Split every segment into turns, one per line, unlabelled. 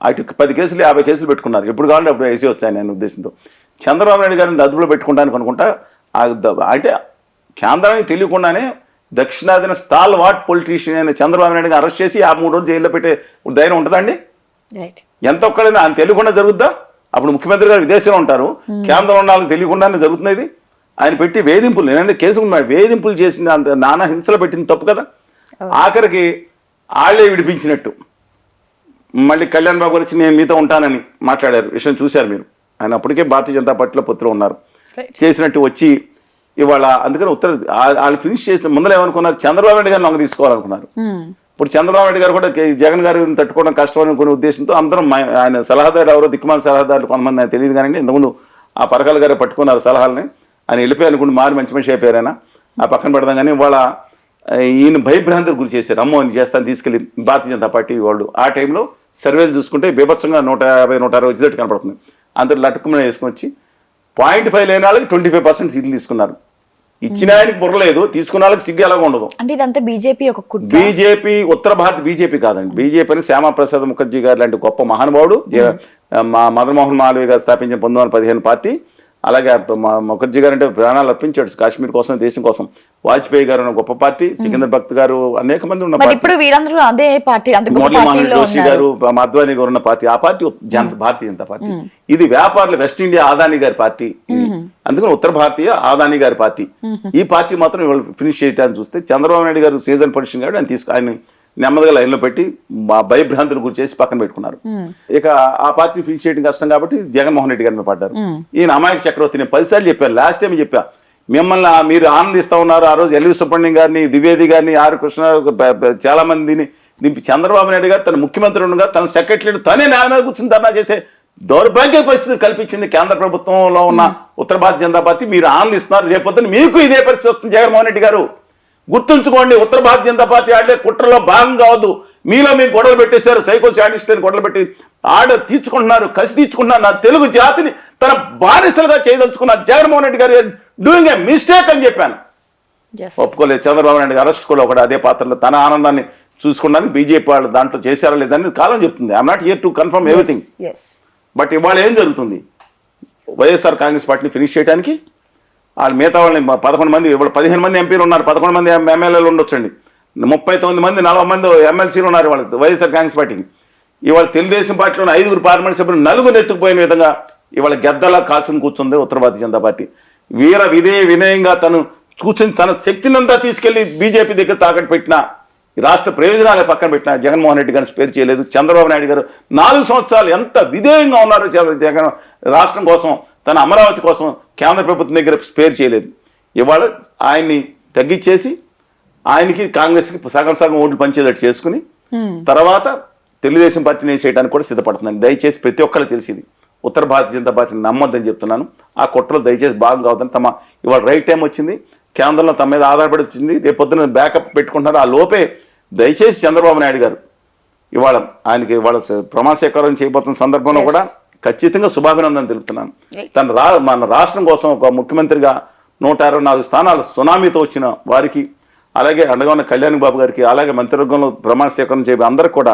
అటు 10 కేసులు 50 కేసులు పెట్టుకున్నారు, ఎప్పుడు కావాలంటే అప్పుడు వేసి వచ్చాయి నేను ఉద్దేశంతో. చంద్రబాబు నాయుడు గారిని అదుపులో పెట్టుకుంటానికి అనుకుంటా అంటే కేంద్రానికి తెలియకుండానే దక్షిణాదిన స్టాల్ వాట్ పొలిటీషియన్ అయిన చంద్రబాబు నాయుడు అరెస్ట్ చేసి 3 రోజులు జైల్లో పెట్టే ధైర్యం ఉంటుందండి? ఎంత ఒక్కడైనా ఆయన తెలియకుండా జరుగుద్దా? అప్పుడు ముఖ్యమంత్రి గారు విదేశంలో ఉంటారు, కేంద్రం ఉండాలని తెలియకుండానే జరుగుతుంది ఇది. ఆయన పెట్టి వేధింపులు, నేనంటే కేసులు వేధింపులు చేసింది, అంత నానా హింసలు పెట్టింది తప్పు కదా. ఆఖరికి వాళ్ళే విడిపించినట్టు మళ్ళీ కళ్యాణ్ బాబు వచ్చి నేను మీతో ఉంటానని మాట్లాడారు, విషయం చూశారు మీరు. ఆయన అప్పటికే భారతీయ జనతా పార్టీలో పొత్తులో ఉన్నారు. చేసినట్టు వచ్చి ఇవాళ అందుకని వాళ్ళు ఫినిష్ చేసిన ముందర ఏమనుకున్నారు, చంద్రబాబు నాయుడు గారిని లొంగ తీసుకోవాలనుకున్నారు. ఇప్పుడు చంద్రబాబు నాయుడు గారు కూడా జగన్ గారిని తట్టుకోవడం కష్టం అనుకునే ఉద్దేశంతో అందరం ఆయన సలహాదారు ఎవరో దిక్కుమాల సలహాదారులు కొంతమంది ఆయన తెలియదు కానీ ఇంతకుముందు ఆ పరకాల గారు పట్టుకున్నారు సలహాలని. ఆయన వెళ్ళిపోయి అనుకుంటే మారి మంచి మనిషి అయిపోయారు ఆయన, ఆ పక్కన పెడదాం. కానీ వాళ్ళ ఈయన భయభ్రాంతికి గురి చేశారు, అమ్మో అని చేస్తాను తీసుకెళ్ళి భారతీయ జనతా పార్టీ వాళ్ళు. ఆ టైంలో సర్వేలు చూసుకుంటే బీభత్సంగా 150-160 వచ్చేటట్టు కనపడుతుంది. అందరూ లట్టుకుమని వేసుకొని వచ్చి 0.5 లేని వాళ్ళకి 25% సీట్లు తీసుకున్నారు. ఇచ్చిన ఆయనకి బుర్రలేదు, తీసుకున్న వాళ్ళకి సిగ్గు ఎలాగో ఉండదు.
అంటే ఇదంతా బీజేపీ
బీజేపీ ఉత్తర భారత బీజేపీ కాదండి. బీజేపీ అని శ్యామాప్రసాద్ ముఖర్జీ గారు లాంటి గొప్ప మహానుభావుడు, మదన్ మోహన్ మాలవీయ గారు స్థాపించిన 1915 పార్టీ. అలాగే ముఖర్జీ గారు అంటే ప్రాణాలు అర్పించాడు కాశ్మీర్ కోసం, దేశం కోసం. వాజ్పేయి గారు గొప్ప పార్టీ, సికిందర్ భక్త్ గారు, అనేక మంది ఉన్న
పార్టీ,
మురళీమోహన్ జోషి గారు, అద్వానీ గారు ఉన్న పార్టీ. ఆ పార్టీ భారతీయ జనతా పార్టీ. ఇది వ్యాపారులు వెస్ట్ ఇండియా ఆదాని గారి పార్టీ, అందుకని ఉత్తర భారతీయ ఆదాని గారి పార్టీ. ఈ పార్టీ మాత్రం ఇవాళ ఫినిష్ చేయడానికి చూస్తే చంద్రబాబు నాయుడు గారు సీజన్ పొజిషన్ గారు ఆయన నెమ్మదిగా లైన్లో పెట్టి భయభ్రాంతులు గురి చేసి పక్కన పెట్టుకున్నారు. ఇక ఆ పార్టీ ఫినిష్ చేయడం కష్టం కాబట్టి జగన్మోహన్ రెడ్డి గారిని పడ్డారు. ఈయన అమాయక చక్రవర్తి. నేను 10 సార్లు చెప్పాను, లాస్ట్ టైం చెప్పా, మిమ్మల్ని మీరు ఆనందిస్తూ ఉన్నారు. ఆ రోజు ఎల్వి సుబ్రహ్మణ్యం గారిని, ద్వివేది గారిని, ఆర్ కృష్ణ చాలా మందిని దింపి చంద్రబాబు నాయుడు గారు తన ముఖ్యమంత్రి ఉండగా తన సెక్రటరీ తనే నేల మీద కూర్చుని ధర్నా చేసే దౌర్భాగ్య పరిస్థితి కల్పించింది కేంద్ర ప్రభుత్వంలో ఉన్న ఉత్తర భారతీయ జనతా పార్టీ. మీరు ఆనందిస్తున్నారు, రేపొద్దున మీకు ఇదే పరిస్థితి వస్తుంది. జగన్మోహన్ రెడ్డి గారు గుర్తుంచుకోండి, ఉత్తర భారతీయ జనతా పార్టీ ఆడే కుట్రలో భాగం కావద్దు. మీలో మీకు గొడవలు పెట్టేశారు, సైకో శాడిస్ట్ అని గొడవలు పెట్టి తీర్చుకుంటున్నారు, కసి తీర్చుకుంటున్నారు. నా తెలుగు జాతిని తన బానిసలుగా చేయదలుచుకున్నారు. జగన్మోహన్ రెడ్డి గారు డూయింగ్ ఏ మిస్టేక్ అని చెప్పాను, ఒప్పుకోలేదు. చంద్రబాబు నాయుడు అరెస్ట్ కూడా ఒకటి అదే పాత్రలో తన ఆనందాన్ని చూసుకోవడానికి బీజేపీ వాళ్ళు దాంట్లో చేశారా లేదని కాలం చెప్తుంది. I'm not here to confirm everything. But ఇవాళ ఏం జరుగుతుంది, వైఎస్ఆర్ కాంగ్రెస్ పార్టీని ఫినిష్ చేయడానికి వాళ్ళు మిగతా వాళ్ళని 11 మంది, ఇప్పుడు 15 మంది ఎంపీలు ఉన్నారు, 11 మంది ఎమ్మెల్యేలు ఉండొచ్చండి, 39 మంది 40 మంది ఎమ్మెల్సీలు ఉన్నారు వాళ్ళు వైఎస్ఆర్ కాంగ్రెస్ పార్టీకి. ఇవాళ తెలుగుదేశం పార్టీలోని 5 పార్లమెంట్ సభ్యులు 4 ఎత్తుకుపోయిన విధంగా ఇవాళ గద్దలా కాల్చుని కూర్చుంది ఉత్తర భారతీయ జనతా పార్టీ. వినయంగా తను కూర్చొని తన శక్తినంతా తీసుకెళ్లి బీజేపీ దగ్గర తాకట్టు పెట్టిన, రాష్ట్ర ప్రయోజనాలే పక్కన పెట్టిన జగన్మోహన్ రెడ్డి గారిని స్పేర్ చేయలేదు. చంద్రబాబు నాయుడు గారు 4 సంవత్సరాలు ఎంత విధేయంగా ఉన్నారు జగన్ రాష్ట్రం కోసం, తన అమరావతి కోసం కేంద్ర ప్రభుత్వం దగ్గర స్పేర్ చేయలేదు. ఇవాళ ఆయన్ని తగ్గించేసి ఆయనకి కాంగ్రెస్కి సగం ఓట్లు పంచేటట్టు చేసుకుని తర్వాత తెలుగుదేశం పార్టీని వేసేయడానికి కూడా సిద్ధపడుతుందండి. దయచేసి ప్రతి ఒక్కరికి తెలిసింది, ఉత్తర భారతీయ జనతా పార్టీని నమ్మొద్దని చెప్తున్నాను. ఆ కుట్రలో దయచేసి భాగం కావద్దని ఇవాళ రైట్ టైం వచ్చింది, కేంద్రంలో తమ మీద ఆధారపడి వచ్చింది, రేపొద్దున బ్యాకప్ పెట్టుకుంటున్నారు. ఆ లోపే దయచేసి చంద్రబాబు నాయుడు గారు ఇవాళ ఆయనకి ఇవాళ ప్రమాణ స్వీకారం చేయబోతున్న సందర్భంలో కూడా ఖచ్చితంగా శుభాభినందన తెలుపుతున్నాను. మన రాష్ట్రం కోసం ఒక ముఖ్యమంత్రిగా 164 స్థానాలు సునామీతో వచ్చిన వారికి, అలాగే అండగా ఉన్న కళ్యాణ్ బాబు గారికి, అలాగే మంత్రివర్గంలో ప్రమాణ స్వీకారం చేయబోయే అందరికీ కూడా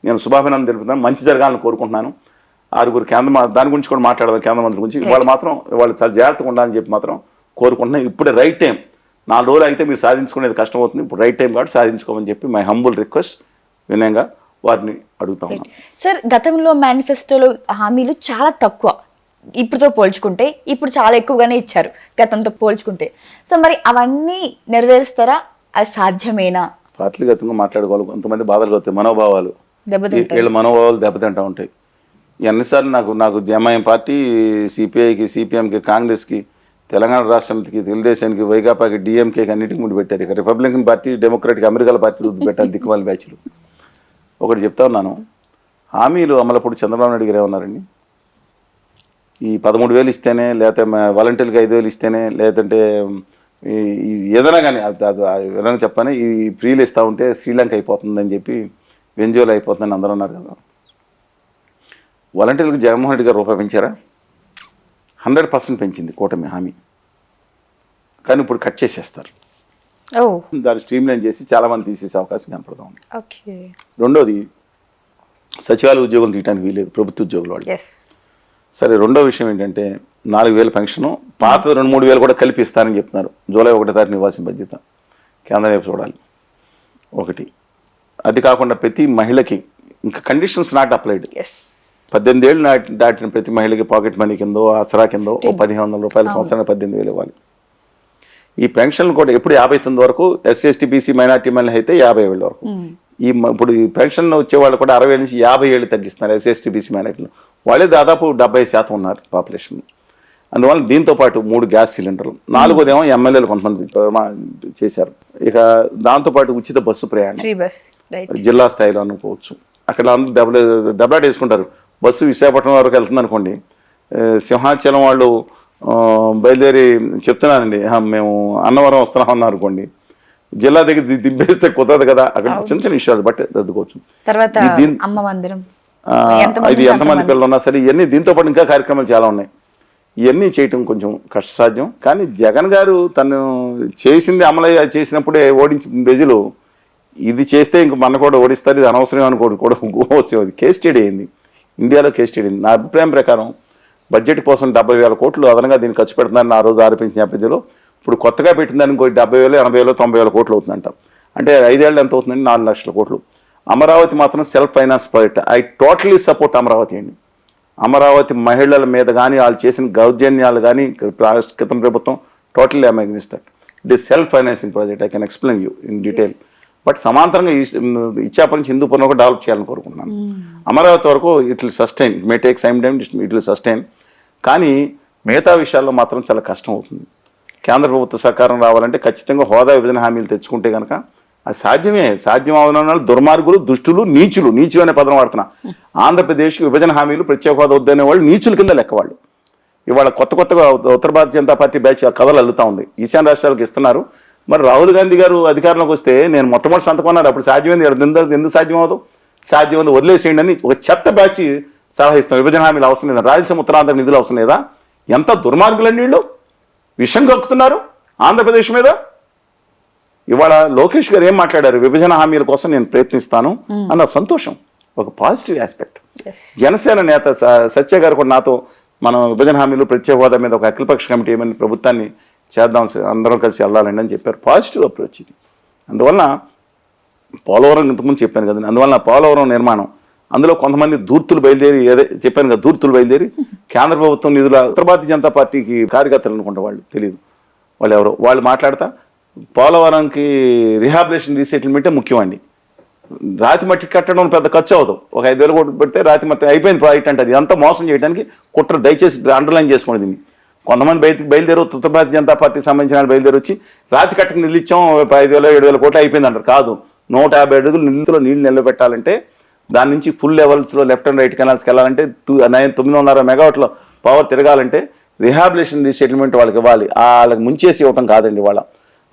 నేను శుభాభినందన తెలుపుతున్నాను. మంచి జరగాలని కోరుకుంటున్నాను. 6 దాని గురించి కూడా మాట్లాడదాం, కేంద్ర మంత్రి గురించి. వాళ్ళు చాలా జాగ్రత్తగా ఉండాలని చెప్పి మాత్రం కోరుకుంటున్నాను. ఇప్పుడే రైట్ టైం. 4 రోజులు అయితే మీరు సాధించుకునేది కష్టం అవుతుంది. ఇప్పుడు రైట్ టైం కాబట్టి సాధించుకోమని చెప్పి మై హంబుల్ రిక్వెస్ట్ వినయంగా వారిని అడుగుతా ఉన్నాను.
సార్, గతంలో మేనిఫెస్టోలో హామీలు చాలా తక్కువ, ఇప్పుడుతో పోల్చుకుంటే ఇప్పుడు చాలా ఎక్కువగానే ఇచ్చారు గతంతో పోల్చుకుంటే. సో మరి అవన్నీ నెరవేరుస్తారా? అది సాధ్యమేనా?
పార్టీగతంగా మాట్లాడుకోవాలి. కొంతమంది బాధలు అవుతాయి, మనోభావాలు, వీళ్ళ మనోభావాలు దెబ్బతింటూ ఉంటాయి. ఎన్నిసార్లు నాకు ఎంఐఎం పార్టీ, సిపిఐకి, సిపిఎంకి, కాంగ్రెస్కి, తెలంగాణ రాష్ట్రానికి, తెలుగుదేశానికి, వైకాపాకి, డిఎంకేకి అన్నిటికీ ముందు పెట్టారు. ఇక రిపబ్లికన్ పార్టీ, డెమోక్రాటిక్ అమెరికాల పార్టీ పెట్టారు దిక్కుమాలి బ్యాచ్లు. ఒకటి చెప్తా ఉన్నాను, హామీలు అమలప్పుడు చంద్రబాబు నాయుడు గారు ఏమన్నారండి, ఈ 13,000 ఇస్తేనే, లేకపోతే వాలంటీర్కి 5,000 ఇస్తేనే, లేదంటే ఏదైనా కానీ ఏదైనా చెప్పని ఈ ఫ్రీలు ఇస్తూ ఉంటే శ్రీలంక అయిపోతుందని చెప్పి, వెంజువల్ అయిపోతుందని అందరూ అన్నారు కదా. వాలంటీర్లకు జగన్మోహన్ రెడ్డి గారు రూపాయి పెంచారా? 100% పెంచింది కూటమి హామీ. కానీ ఇప్పుడు కట్ చేసేస్తారు. దాన్ని స్ట్రీమ్ లైన్ చేసి చాలామంది తీసేసే అవకాశం కనపడతా ఉంది. రెండోది, సచివాలయ ఉద్యోగులు తీయడానికి వీలేదు, ప్రభుత్వ ఉద్యోగులు వాళ్ళు.
ఎస్.
సరే, రెండో విషయం ఏంటంటే 4,000 పెన్షను, పాత 2-3 వేలు కూడా కలిపి ఇస్తారని చెప్తున్నారు. జూలై 1వ తారీఖున ఇవ్వాల్సిన బాధ్యత కేంద్రం వైపు చూడాలి. ఒకటి అది కాకుండా ప్రతి మహిళకి ఇంకా కండిషన్స్ నాట్ అప్లైడ్.
ఎస్.
18 ఏళ్ళు దాటిన ప్రతి మహిళకి పాకెట్ మనీ కిందో ఆసరా కిందో 1,500 రూపాయల సంవత్సరానికి 18,000 ఇవ్వాలి. ఈ పెన్షన్లు కూడా ఎప్పుడు 59 వరకు, SC ST BC మైనార్టీ మహిళ అయితే 50 ఏళ్ళ వరకు. ఇప్పుడు ఈ పెన్షన్ వచ్చే వాళ్ళు కూడా 60 ఏళ్ళ నుంచి 50 ఏళ్ళు తగ్గిస్తున్నారు. SC ST BC మైనార్టీలు వాళ్ళే దాదాపు 70% ఉన్నారు పాపులేషన్. అందువల్ల దీంతో పాటు 3 గ్యాస్ సిలిండర్లు, 4వదేమో ఎమ్మెల్యేలు కొంతమంది చేశారు. ఇక దాంతోపాటు ఉచిత బస్సు ప్రయాణం జిల్లా స్థాయిలో అనుకోవచ్చు. అక్కడ అందరూ దెబ్బలాట వేసుకుంటారు. బస్సు విశాఖపట్నం వరకు వెళ్తుంది అనుకోండి, సింహాచలం వాళ్ళు బయలుదేరి చెప్తున్నానండి మేము అన్నవరం వస్తున్నాం అన్నారు అనుకోండి, జిల్లా దగ్గర దింపేస్తే కుదరదు కదా. అక్కడ చిన్న చిన్న విషయాలు బట్టి రద్దుకోవచ్చు. ఇది ఎంతమంది పిల్లలు ఉన్నా సరే ఇవన్నీ దీంతో పాటు ఇంకా కార్యక్రమాలు చాలా ఉన్నాయి. ఇవన్నీ చేయటం కొంచెం కష్టసాధ్యం. కానీ జగన్ గారు తను చేసింది అమలయ్య చేసినప్పుడే ఓడించి ప్రజలు ఇది చేస్తే ఇంక మన కూడా ఓడిస్తారు, ఇది అనవసరం అనుకోడు కూడా వచ్చేది. కేస్ స్టడీ అయింది, ఇండియాలో కేస్ స్టడీ అయింది. నా అభిప్రాయం ప్రకారం బడ్జెట్ కోసం 70,000 కోట్లు అదనంగా దీన్ని ఖర్చు పెడుతున్నారని ఆ రోజు ఆరోపించిన నేపథ్యంలో ఇప్పుడు కొత్తగా పెట్టిందని ఇంకో 70,000, 80,000, 90,000 కోట్లు అవుతుందంట. అంటే 5 ఏళ్ళు ఎంత అవుతుందండి? 4 లక్షల కోట్లు. అమరావతి మాత్రం self finance project. I totally support Amaravati అండి. అమరావతి మహిళల మీద కానీ వాళ్ళు చేసిన దౌర్జన్యాలు కానీ క్రితం ప్రభుత్వం totally I against that. It is self financing project. I can explain you in detail. But సమాంతరంగా ఇచ్చాప నుంచి హిందూపురం కూడా డెవలప్ చేయాలని కోరుకుంటున్నాను. అమరావతి వరకు it will sustain, it may take some time, it will sustain. కానీ మిగతా విషయాల్లో మాత్రం చాలా కష్టం అవుతుంది. కేంద్ర ప్రభుత్వ సహకారం రావాలంటే ఖచ్చితంగా హోదా విభజన హామీలు తెచ్చుకుంటే కనుక అది సాధ్యమే. సాధ్యం అవున దుర్మార్గులు, దుష్టులు, నీచులు అనే పదం వాడుతున్నా. ఆంధ్రప్రదేశ్ విభజన హామీలు ప్రత్యేక హోదా వద్దనే వాళ్ళు నీచుల కింద లెక్క. వాళ్ళు ఇవాళ కొత్తగా ఉత్తర భారతీయ జనతా పార్టీ బ్యాచ్ కథలు అల్లుతా ఉంది. ఈశాన్య రాష్ట్రాలకు ఇస్తున్నారు. మరి రాహుల్ గాంధీ గారు అధికారంలోకి వస్తే నేను మొట్టమొదటి సంతకం అన్నారు. అప్పుడు సాధ్యమైంది, ఎందుకు సాధ్యం అవ్వదు? సాధ్యమైంది, వదిలేసేయండి అని ఒక చెత్త బ్యాచ్ సలహా ఇస్తాం. విభజన హామీలు అవసరం లేదా? రాయలసీమ ఉత్తరాంధ్ర నిధులు అవసరం లేదా? ఎంత దుర్మార్గులండి వీళ్ళు! విషం కక్కుతున్నారు ఆంధ్రప్రదేశ్ మీద. ఇవాళ లోకేష్ గారు ఏం మాట్లాడారు? విభజన హామీల కోసం నేను ప్రయత్నిస్తాను అన్న సంతోషం, ఒక పాజిటివ్ ఆస్పెక్ట్. జనసేన నేత సత్య గారు కూడా నాతో మనం విభజన హామీలు ప్రత్యేక హోదా మీద ఒక అఖిలపక్ష కమిటీ ఏమైనా ప్రభుత్వాన్ని చేద్దాం, అందరం కలిసి వెళ్ళాలండి అని చెప్పారు. పాజిటివ్ అప్రోచ్ ఇది. అందువలన పోలవరం ఇంతకుముందు చెప్పాను కదండి, అందువలన పోలవరం నిర్మాణం అందులో కొంతమంది దూర్తులు బయలుదేరి, ఏదే చెప్పాను కదా, దూర్తులు బయలుదేరి కేంద్ర ప్రభుత్వం నిధుల ఉత్తర భారతీయ జనతా పార్టీకి కార్యకర్తలు అనుకుంటా, వాళ్ళు తెలియదు వాళ్ళు ఎవరో, వాళ్ళు మాట్లాడతా పోలవరంకి రిహాబిలేషన్ రీసెటిల్మెంటే ముఖ్యమండి. రాతి మట్టి కట్టడం పెద్ద ఖర్చు అవుతాం. ఒక 5,000 కోట్లు పెడితే రాతి మట్టి అయిపోయింది ప్రాజెక్ట్ అంటే. అది అంతా మోసం చేయడానికి కుట్ర. దయచేసి అండర్లైన్ చేసుకోండి దీన్ని. కొంతమంది బయలుదేరు ఉత్తర భారతీయ జనతా పార్టీకి సంబంధించిన బయలుదేరి వచ్చి రాతి కట్టకు నిధులు ఇచ్చాం 5,000, 7,000 కోట్లు అయిపోయింది అంటారు. కాదు, 150 అడుగులు నిధులో నీళ్లు నిలబెట్టాలంటే, దాని నుంచి ఫుల్ లెవెల్స్లో లెఫ్ట్ అండ్ రైట్ కెనాల్స్కి వెళ్ళాలంటే, 900 మెగావాట్ల పవర్ తిరగాలంటే రిహాబిలేషన్ రీసెటిల్మెంట్ వాళ్ళకి ఇవ్వాలి. వాళ్ళకి ముంచేసి ఇవ్వటం కాదండి వాళ్ళ.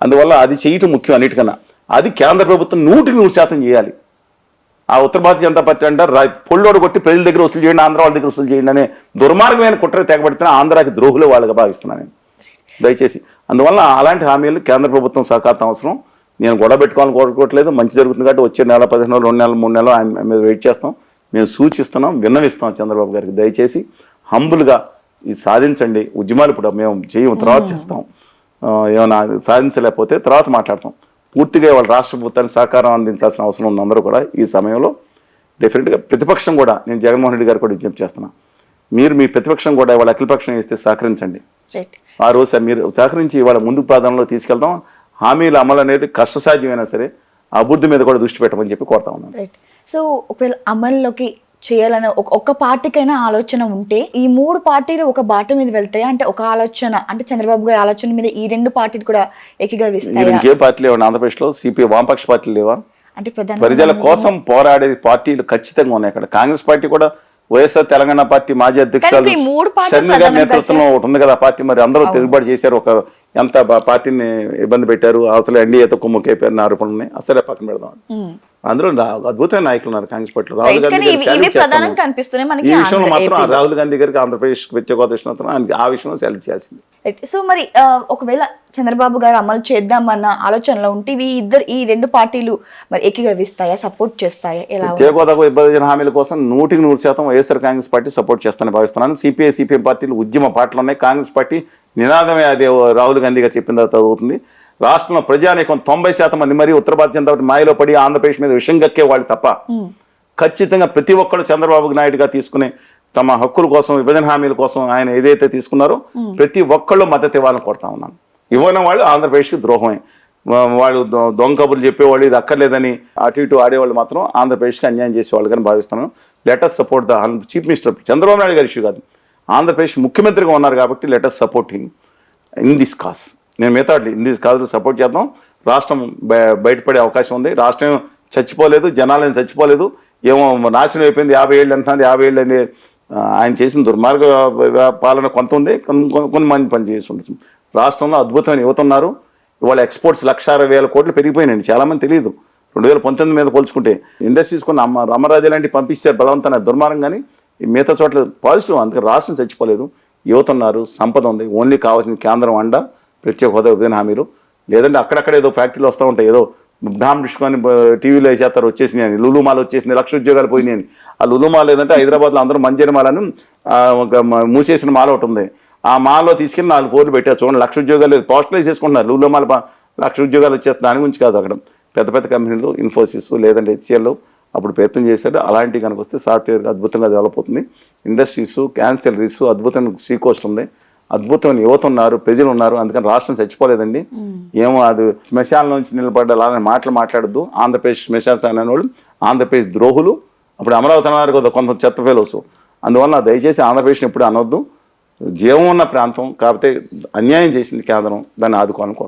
అందువల్ల అది చేయటం ముఖ్యం అన్నిటికన్నా. అది కేంద్ర ప్రభుత్వం 100% చేయాలి. ఆ ఉత్తర భారతీయ జనతా పార్టీ అంటారు పొళ్ళోడు కొట్టి ప్రజల దగ్గర వసూలు చేయండి, ఆంధ్ర వాళ్ళ దగ్గర వసూలు చేయండి అనే దుర్మార్గమైన కుట్ర తెగబెడుతున్నా ఆంధ్రాకి ద్రోహులు వాళ్ళగా భావిస్తున్నాను నేను. దయచేసి అందువల్ల అలాంటి హామీలు కేంద్ర ప్రభుత్వం సహకారం అవసరం. నేను గొడవ పెట్టుకోవాలని కోరుకోవట్లేదు. మంచి జరుగుతుంది కాబట్టి వచ్చే నెల 15 నెలలు, 2 నెలలు, 3 నెలలు ఆయన మీద వెయిట్ చేస్తాం. మేము సూచిస్తున్నాం, విన్నవిస్తాం చంద్రబాబు గారికి. దయచేసి హంబుల్గా ఇది సాధించండి. ఉద్యమాలు ఇప్పుడు మేము చేయము, తర్వాత చేస్తాం. ఏమైనా సాధించలేకపోతే తర్వాత మాట్లాడతాం. పూర్తిగా వాళ్ళ రాష్ట్ర ప్రభుత్వానికి సహకారం అందించాల్సిన అవసరం ఉంది అందరూ కూడా. ఈ సమయంలో డెఫినెట్గా ప్రతిపక్షం కూడా, నేను జగన్మోహన్ రెడ్డి గారు కూడా విజ్ఞప్తి చేస్తున్నా, మీరు మీ ప్రతిపక్షం కూడా ఇవాళ అఖిలపక్షం ఇస్తే సహకరించండి. ఆ రోజు సార్ మీరు సహకరించి ఇవాళ ముందుకు ప్రాధాన్యంలో తీసుకెళ్తాం. హామీల అమలు అనేది కష్టసాధ్యమైనా సరే అభివృద్ధి మీద కూడా దృష్టి పెట్టమని చెప్పి కోరుతా ఉన్నాను.
సో ఒకవేళ అమల్లోకి చేయాలని ఒక్క పార్టీకైనా ఆలోచన ఉంటే ఈ 3 పార్టీలు ఒక బాట మీద వెళ్తాయి అంటే, ఒక ఆలోచన అంటే చంద్రబాబు గారి ఆలోచన మీద ఈ 2 పార్టీలు కూడా ఏకీభవిస్తాయి.
ఇంకే పార్టీ లేవా ఆంధ్రప్రదేశ్లో? సిపిఐ వామపక్ష పార్టీలు లేవా?
అంటే
ప్రజల కోసం పోరాడే పార్టీలు ఖచ్చితంగా ఉన్నాయి అక్కడ. కాంగ్రెస్ పార్టీ కూడా, వైఎస్ఆర్ తెలంగాణ పార్టీ మాజీ అధ్యక్షులు షర్మిల గారి నేతృత్వంలో ఒకటి ఉంది కదా పార్టీ. మరి అందరూ తిరుగుబాటు చేశారు. ఒక ఎంత పార్టీని ఇబ్బంది పెట్టారు. అసలు ఎన్డీఏతో కుమ్ముకైపోయారని ఆరోపణలు ఉన్నాయి. అసలే పక్కన పెడదాం. అందులో అద్భుతమైన నాయకులు ఉన్నారు కాంగ్రెస్ పార్టీలో. రాహుల్ గాంధీ ఈ విషయంలో మాత్రం రాహుల్ గాంధీ గారికి ఆంధ్రప్రదేశ్ ప్రత్యేక హోదా ఆ విషయంలో సెలెక్ట్ చేయాల్సింది.
సో మరి ఒకవేళ చంద్రబాబు గారు అమలు చేద్దామన్న ఆలోచనలో ఉంటే ఈ రెండు పార్టీలు మరి ఏకీభవిస్తాయా, సపోర్ట్ చేస్తాయా, ఎలా?
ప్రత్యేక హోదాకు విభజన హామీల కోసం 100% వైఎస్ఆర్ కాంగ్రెస్ పార్టీ సపోర్ట్ చేస్తానని భావిస్తున్నాను. సిపిఐ సిపిఎం పార్టీలు ఉద్యమ పార్టీలు ఉన్నాయి. కాంగ్రెస్ పార్టీ నినాదమే అదే రాహుల్ గాంధీ గారు చెప్పిన తర్వాత అవుతుంది. రాష్ట్రంలో ప్రజానీకం 90% మంది మరి ఉత్తర భారత జనతా పార్టీ మాయలో పడి ఆంధ్రప్రదేశ్ మీద విషం గక్కే వాళ్ళు తప్ప ఖచ్చితంగా ప్రతి ఒక్కరు చంద్రబాబు నాయుడుగా తీసుకునే తమ హక్కుల కోసం, విభజన హామీల కోసం ఆయన ఏదైతే తీసుకున్నారో ప్రతి ఒక్కళ్ళు మద్దతు ఇవ్వాలని కోరుతా ఉన్నాను. ఇవ్వని వాళ్ళు ఆంధ్రప్రదేశ్కి ద్రోహమే. వాళ్ళు దొంగ కబుర్లు చెప్పేవాళ్ళు, ఇది అక్కర్లేదని అటు ఇటు ఆడేవాళ్ళు మాత్రం ఆంధ్రప్రదేశ్కి అన్యాయం చేసేవాళ్ళు కానీ భావిస్తున్నాను. Let us support the chief minister Chandrababu Naidu గారి ఇష్యూ కాదు, ఆంధ్రప్రదేశ్ ముఖ్యమంత్రిగా ఉన్నారు కాబట్టి let us support him in this cause. నేను మిగతా ఇన్ దిస్ కాజ్ సపోర్ట్ చేద్దాం. రాష్ట్రం బయటపడే అవకాశం ఉంది. రాష్ట్రం చచ్చిపోలేదు, జనాలను చచ్చిపోలేదు, ఏమో నాశనం అయిపోయింది. 50 ఏళ్ళు అంటున్నది. 50 ఏళ్ళు అనే ఆయన చేసిన దుర్మార్గ పాలన కొంత ఉంది, కొన్ని మంది పని చేసి ఉండొచ్చు. రాష్ట్రంలో అద్భుతమైన యువత ఉన్నారు. ఇవాళ ఎక్స్పోర్ట్స్ 1,60,000 కోట్లు పెరిగిపోయినాయండి. చాలామంది తెలియదు. 2019 మీద పోల్చుకుంటే ఇండస్ట్రీస్ కొన్ని రామరాజు లాంటి పంపిస్తారు బలవంతాన్ని, దుర్మార్గం. కానీ మిగతా చోట్ల పాజిటివ్. అందుకని రాష్ట్రం చచ్చిపోలేదు, యువత ఉన్నారు, సంపద ఉంది. ఓన్లీ కావాల్సిన కేంద్రం అండ, ప్రత్యేక హోదా, విభజన హామీలు. లేదంటే అక్కడక్కడ ఏదో ఫ్యాక్టరీలు వస్తూ ఉంటాయి, ఏదో డామ్ డిస్కొని టీవీలో వేసేస్తారు, వచ్చేసినాయి అని. లులుమాలు వచ్చేసింది, 1,00,000 ఉద్యోగాలు పోయినాయని. ఆ లులుమాల్ లేదంటే హైదరాబాద్లో అందరూ మంజరి మాల్ అని ఒక మూసేసిన మాల్ ఒకటి ఉంది. ఆ మాల్లో తీసుకెళ్ళి 4 ఫ్లోర్లు పెట్టారు. చూడండి, 1,00,000 ఉద్యోగాలు లేదు, పోస్టలైజ్ చేసుకుంటున్నారు. లులుమాల్ 1,00,000 ఉద్యోగాలు వచ్చేస్తుంది. దాని గురించి కాదు. అక్కడ పెద్ద పెద్ద కంపెనీలు, ఇన్ఫోసిస్ లేదంటే హెచ్సిఎల్ అప్పుడు ప్రయత్నం చేశారు. అలాంటివి కనుక వస్తే సాఫ్ట్వేర్ అద్భుతంగా డెవలప్ అవుతుంది. ఇండస్ట్రీస్, క్యాన్సలరీస్, అద్భుతమైన సీ కోస్ట్ ఉంది, అద్భుతమైన యువత ఉన్నారు, ప్రజలు ఉన్నారు. అందుకని రాష్ట్రం చచ్చిపోలేదండి. ఏమో అది శ్మశానం నుంచి నిలబడ్డ అలానే మాటలు మాట్లాడద్దు. ఆంధ్రప్రదేశ్ శ్మశానం అనే వాళ్ళు ఆంధ్రప్రదేశ్ ద్రోహులు. అప్పుడు అమరావతి అన్నారు కదా కొంత చెత్త ఫెలోస్. అందువల్ల దయచేసి ఆంధ్రప్రదేశ్ని ఎప్పుడు అనొద్దు. జీవం ఉన్న ప్రాంతం కాకపోతే అన్యాయం చేసింది కేంద్రం, దాన్ని ఆదుకోవాలనుకో.